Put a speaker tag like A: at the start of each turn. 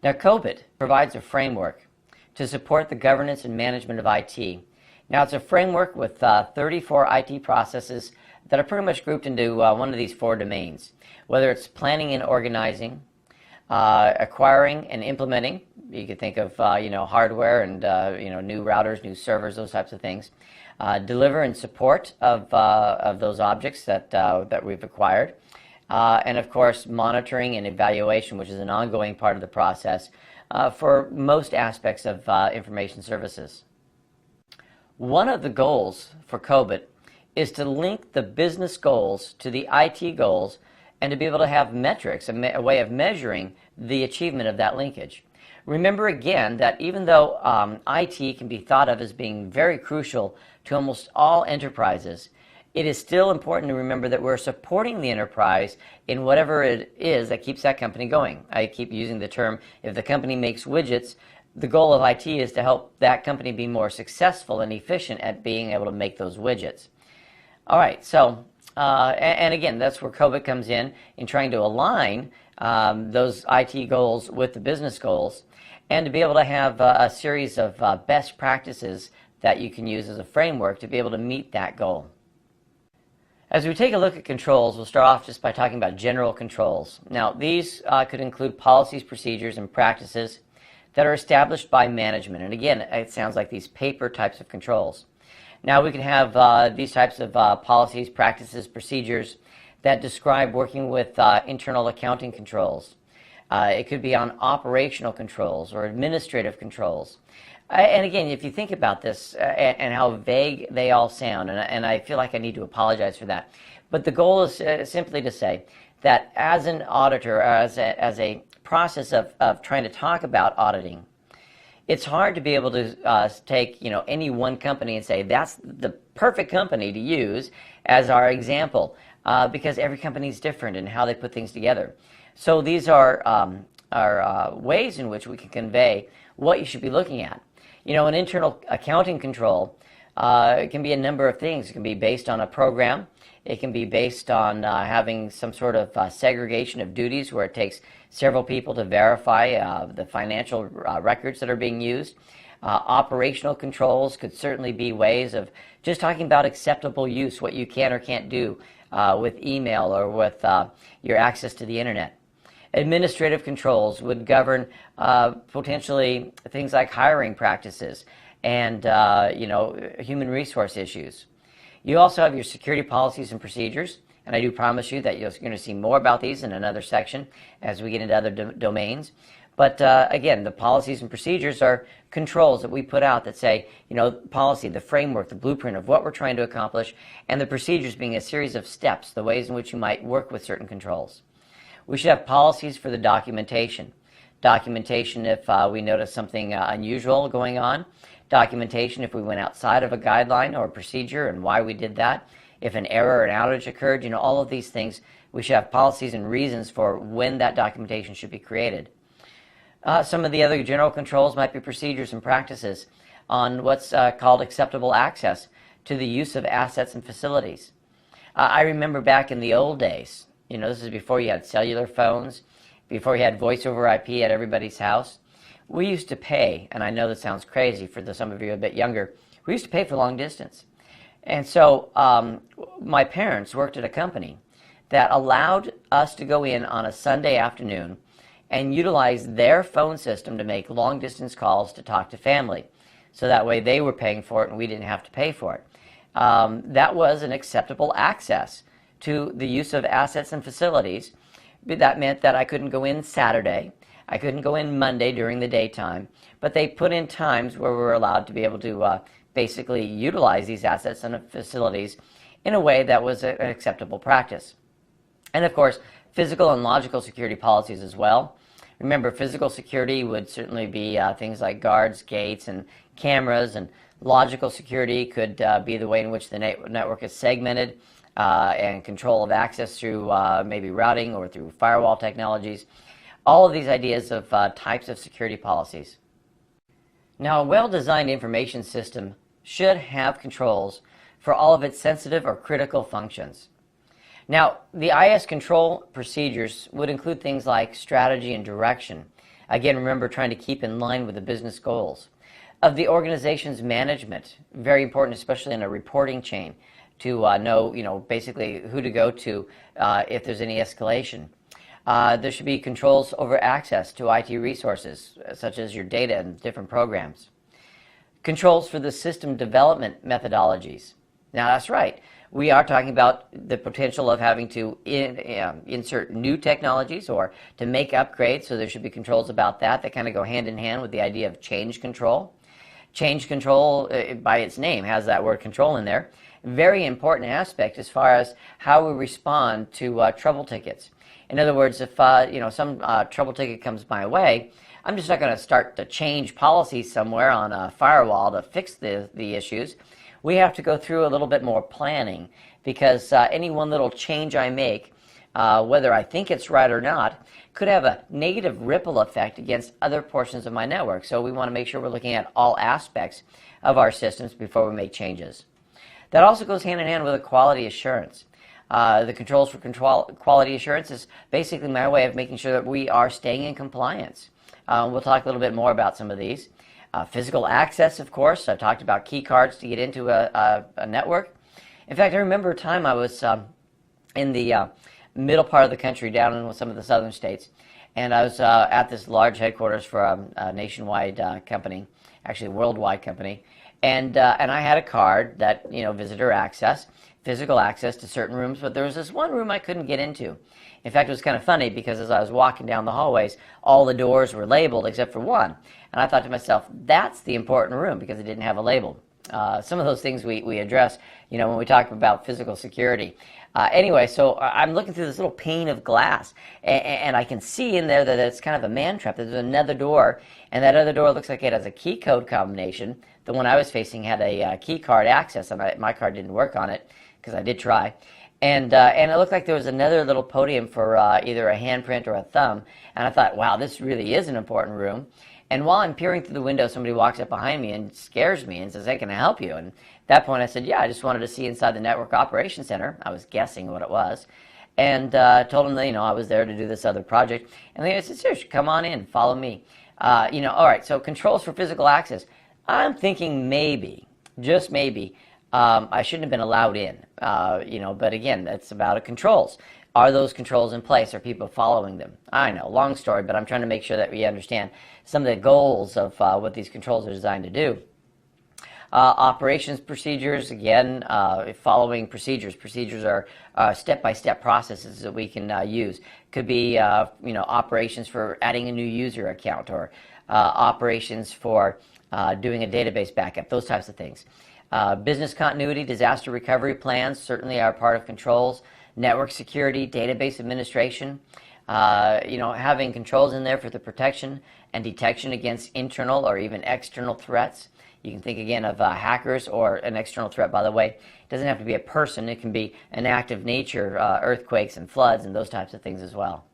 A: Now, COBIT provides a framework to support the governance and management of IT. Now, it's a framework with 34 IT processes that are pretty much grouped into one of these 4 domains, whether it's planning and organizing, acquiring and implementing. You could think of hardware and new routers, new servers, those types of things. Deliver and support of those objects that we've acquired. And of course, monitoring and evaluation, which is an ongoing part of the process for most aspects of information services. One of the goals for COBIT is to link the business goals to the IT goals and to be able to have metrics, a way of measuring the achievement of that linkage. Remember again that even though IT can be thought of as being very crucial to almost all enterprises, it is still important to remember that we're supporting the enterprise in whatever it is that keeps that company going. I keep using the term, if the company makes widgets, the goal of IT is to help that company be more successful and efficient at being able to make those widgets. All right, so, and again, that's where COBIT comes in trying to align those IT goals with the business goals, and to be able to have a series of best practices that you can use as a framework to be able to meet that goal. As we take a look at controls, we'll start off just by talking about general controls. Now, these could include policies, procedures, and practices that are established by management. And again, it sounds like these paper types of controls. Now, we can have these types of policies, practices, procedures that describe working with internal accounting controls. It could be on operational controls or administrative controls. And again, if you think about this and how vague they all sound, and I feel like I need to apologize for that, but the goal is simply to say that as an auditor, as a process of trying to talk about auditing, it's hard to be able to take any one company and say that's the perfect company to use as our example, because every company is different in how they put things together. So these are ways in which we can convey what you should be looking at. An internal accounting control it can be a number of things. It can be based on a program. It can be based on having some sort of segregation of duties where it takes several people to verify the financial records that are being used. Operational controls could certainly be ways of just talking about acceptable use, what you can or can't do with email or with your access to the internet. Administrative controls would govern potentially things like hiring practices and human resource issues. You also have your security policies and procedures, and I do promise you that you're going to see more about these in another section as we get into other domains. But again, the policies and procedures are controls that we put out that say, policy, the framework, the blueprint of what we're trying to accomplish, and the procedures being a series of steps, the ways in which you might work with certain controls. We should have policies for the documentation. Documentation if we notice something unusual going on. Documentation if we went outside of a guideline or a procedure and why we did that. If an error or an outage occurred, all of these things, we should have policies and reasons for when that documentation should be created. Some of the other general controls might be procedures and practices on what's called acceptable access to the use of assets and facilities. I remember back in the old days, this is before you had cellular phones, before you had voice over IP at everybody's house. We used to pay, and I know this sounds crazy for some of you a bit younger, we used to pay for long distance. And so my parents worked at a company that allowed us to go in on a Sunday afternoon and utilize their phone system to make long distance calls to talk to family. So that way they were paying for it and we didn't have to pay for it. That was an acceptable access to the use of assets and facilities. That meant that I couldn't go in Saturday. I couldn't go in Monday during the daytime, but they put in times where we were allowed to be able to basically utilize these assets and facilities in a way that was an acceptable practice. And of course, physical and logical security policies as well. Remember, physical security would certainly be things like guards, gates, and cameras, and logical security could be the way in which the network is segmented and control of access through maybe routing or through firewall technologies. All of these ideas of types of security policies. Now, a well-designed information system should have controls for all of its sensitive or critical functions. Now, the IS control procedures would include things like strategy and direction, Again, remember, trying to keep in line with the business goals. Of the organization's management, very important, especially in a reporting chain, to know, basically who to go to if there's any escalation. There should be controls over access to IT resources, such as your data and different programs. Controls for the system development methodologies. Now, that's right. We are talking about the potential of having to insert new technologies or to make upgrades, so there should be controls about that kind of go hand in hand with the idea of change control. Change control, by its name, has that word control in there. Very important aspect as far as how we respond to trouble tickets. In other words, if some trouble ticket comes my way, I'm just not going to start to change policies somewhere on a firewall to fix the issues. We have to go through a little bit more planning, because any one little change I make, whether I think it's right or not, could have a negative ripple effect against other portions of my network. So we want to make sure we're looking at all aspects of our systems before we make changes. That also goes hand in hand with a quality assurance. The controls for quality assurance is basically my way of making sure that we are staying in compliance. We'll talk a little bit more about some of these. Physical access, of course. I talked about key cards to get into a network. In fact, I remember a time I was in the middle part of the country, down in some of the southern states, and I was at this large headquarters for a nationwide company, actually a worldwide company, and I had a card that, visitor access, physical access to certain rooms, but there was this one room I couldn't get into. In fact, it was kind of funny, because as I was walking down the hallways, all the doors were labeled except for one. And I thought to myself, that's the important room, because it didn't have a label. Some of those things we address, when we talk about physical security. Anyway, so I'm looking through this little pane of glass, and I can see in there that it's kind of a man trap. There's another door, and that other door looks like it has a key code combination. The one I was facing had a key card access, and my card didn't work on it, because I did try. And it looked like there was another little podium for either a handprint or a thumb. And I thought, wow, this really is an important room. And while I'm peering through the window, somebody walks up behind me and scares me and says, "Hey, can I help you?" And at that point I said, "Yeah, I just wanted to see inside the Network Operations Center." I was guessing what it was. And told them that, I was there to do this other project. And they said, "Sure, come on in, follow me." All right, so controls for physical access. I'm thinking maybe, just maybe, I shouldn't have been allowed in, but again, that's about controls. Are those controls in place? Are people following them? I know, long story, but I'm trying to make sure that we understand some of the goals of what these controls are designed to do. Operations procedures, again, following procedures. Procedures are step-by-step processes that we can use. Could be, operations for adding a new user account, or operations for doing a database backup, those types of things. Business continuity, disaster recovery plans certainly are part of controls. Network security, database administration, having controls in there for the protection and detection against internal or even external threats. You can think again of hackers, or an external threat, by the way. It doesn't have to be a person. It can be an act of nature, earthquakes and floods and those types of things as well.